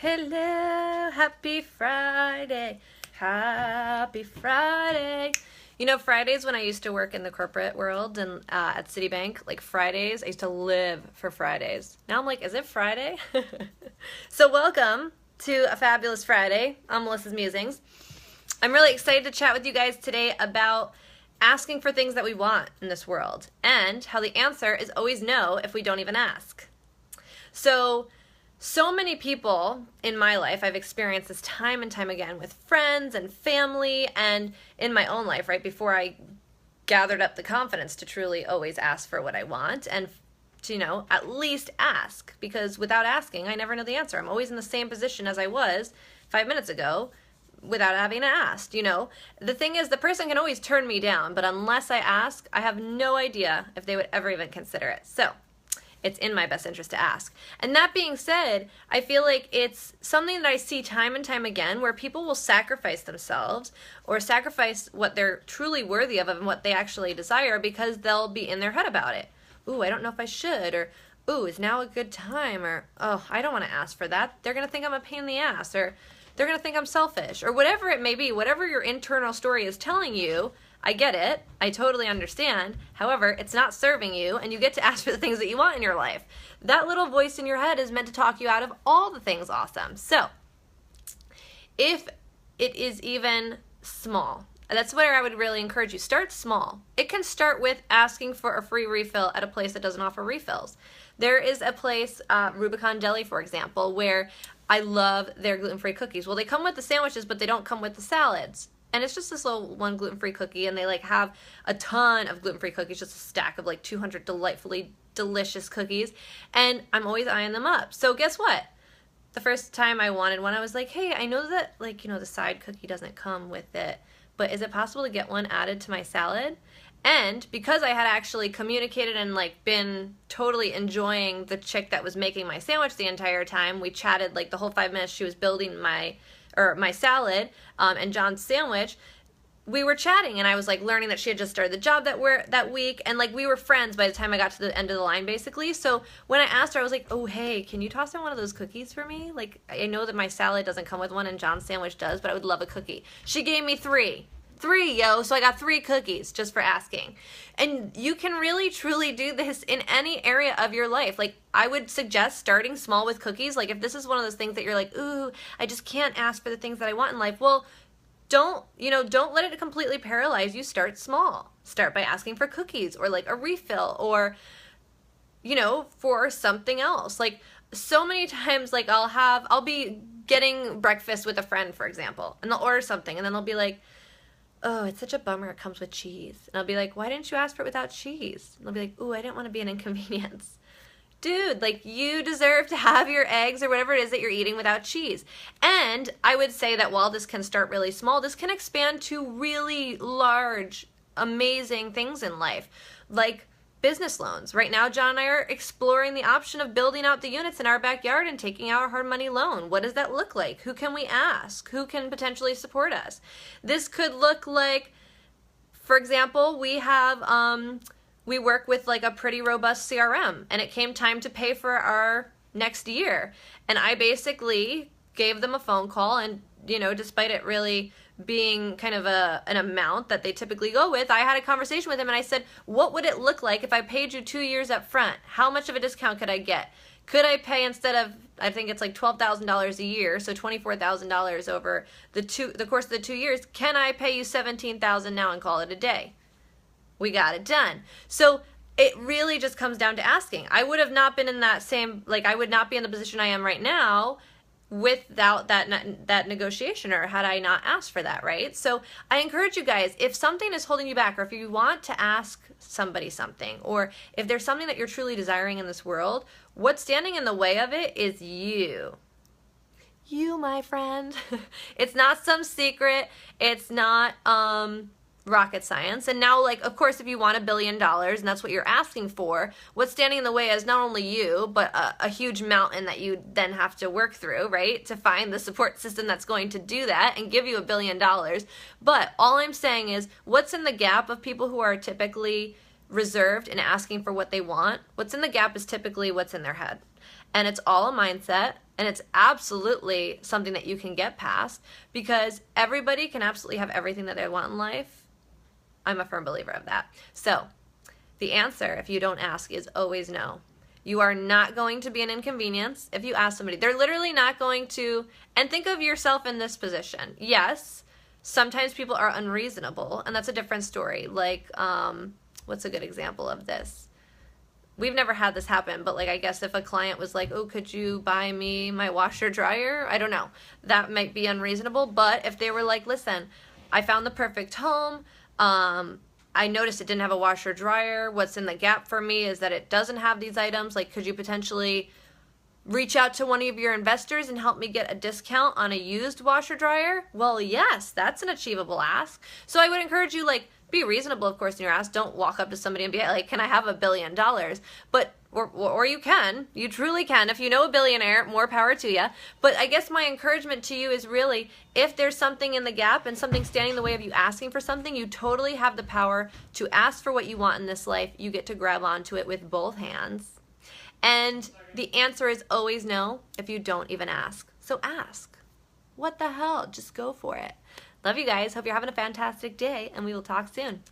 Hello, happy Friday, happy Friday. You know, Fridays when I used to work in the corporate world and at Citibank, like Fridays, I used to live for Fridays. Now I'm like, is it Friday? So welcome to a fabulous Friday on Melissa's Musings. I'm really excited to chat with you guys today about asking for things that we want in this world and how the answer is always no if we don't even ask. So many people in my life, I've experienced this time and time again with friends and family and in my own life, right before I gathered up the confidence to truly always ask for what I want and to, at least ask, because without asking, I never know the answer. I'm always in the same position as I was 5 minutes ago without having asked, The thing is, the person can always turn me down, but unless I ask, I have no idea if they would ever even consider it. So it's in my best interest to ask. And that being said, I feel like it's something that I see time and time again where people will sacrifice themselves or sacrifice what they're truly worthy of and what they actually desire because they'll be in their head about it. Ooh, I don't know if I should, or ooh, is now a good time, or oh, I don't want to ask for that. They're going to think I'm a pain in the ass, or they're going to think I'm selfish, or whatever it may be, whatever your internal story is telling you. I get it. I totally understand. However, it's not serving you, and you get to ask for the things that you want in your life. That little voice in your head is meant to talk you out of all the things awesome. So, if it is even small, that's where I would really encourage you. Start small. It can start with asking for a free refill at a place that doesn't offer refills. There is a place, Rubicon Deli, for example, where I love their gluten-free cookies. Well, they come with the sandwiches, but they don't come with the salads. And it's just this little one gluten-free cookie, and they have a ton of gluten-free cookies, just a stack of 200 delightfully delicious cookies, and I'm always eyeing them up. So guess what? The first time I wanted one, I was like, hey, I know that the side cookie doesn't come with it, but is it possible to get one added to my salad? And because I had actually communicated and been totally enjoying the chick that was making my sandwich the entire time, we chatted the whole 5 minutes she was building my salad and John's sandwich. We were chatting, and I was learning that she had just started the job that week, and we were friends by the time I got to the end of the line, basically. So when I asked her, I was like, oh, hey, can you toss in one of those cookies for me? I know that my salad doesn't come with one and John's sandwich does, but I would love a cookie. She gave me three, so I got 3 cookies just for asking. And you can really truly do this in any area of your life. I would suggest starting small with cookies. If this is one of those things that you're ooh, I just can't ask for the things that I want in life. Well, don't let it completely paralyze you. Start small. Start by asking for cookies or a refill or for something else. So many times I'll be getting breakfast with a friend, for example, and they'll order something and then they'll be like, oh, it's such a bummer it comes with cheese. And I'll be like, why didn't you ask for it without cheese? And they'll be like, ooh, I didn't want to be an inconvenience. Dude, you deserve to have your eggs or whatever it is that you're eating without cheese. And I would say that while this can start really small, this can expand to really large, amazing things in life, like business loans. Right now, John and I are exploring the option of building out the units in our backyard and taking out a hard money loan. What does that look like? Who can we ask? Who can potentially support us? This could look like, for example, we work with a pretty robust CRM, and it came time to pay for our next year. And I basically gave them a phone call, and despite it really being kind of an amount that they typically go with, I had a conversation with him and I said, what would it look like if I paid you 2 years up front? How much of a discount could I get? Could I pay, instead of, I think it's $12,000 a year, so $24,000 over the course of the 2 years, can I pay you $17,000 now and call it a day? We got it done. So it really just comes down to asking. I would have not been in that same, I would not be in the position I am right now without that negotiation, or had I not asked for that, right? So I encourage you guys, if something is holding you back, or if you want to ask somebody something, or if there's something that you're truly desiring in this world, what's standing in the way of it is you. You, my friend. It's not some secret. It's not rocket science. And now, of course, if you want $1 billion and that's what you're asking for, what's standing in the way is not only you, but a huge mountain that you then have to work through, right, to find the support system that's going to do that and give you $1 billion. But all I'm saying is, what's in the gap of people who are typically reserved and asking for what they want? What's in the gap is typically what's in their head. And it's all a mindset. And it's absolutely something that you can get past, because everybody can absolutely have everything that they want in life. I'm a firm believer of that. So the answer, if you don't ask, is always no. You are not going to be an inconvenience if you ask somebody. They're literally not going to, and think of yourself in this position. Yes, sometimes people are unreasonable, and that's a different story. Like, what's a good example of this? We've never had this happen, but like, I guess if a client was like, oh, could you buy me my washer dryer? I don't know. That might be unreasonable. But if they were like, listen, I found the perfect home. I noticed it didn't have a washer dryer. What's in the gap for me is that it doesn't have these items. Like, could you potentially reach out to one of your investors and help me get a discount on a used washer dryer? Well, yes, that's an achievable ask. So I would encourage you, like, be reasonable, of course, in your ask. Don't walk up to somebody and be like, can I have $1 billion? But, or you can. You truly can. If you know a billionaire, more power to you. But I guess my encouragement to you is really, if there's something in the gap and something standing in the way of you asking for something, you totally have the power to ask for what you want in this life. You get to grab onto it with both hands. And the answer is always no if you don't even ask. So ask. What the hell? Just go for it. Love you guys. Hope you're having a fantastic day, and we will talk soon.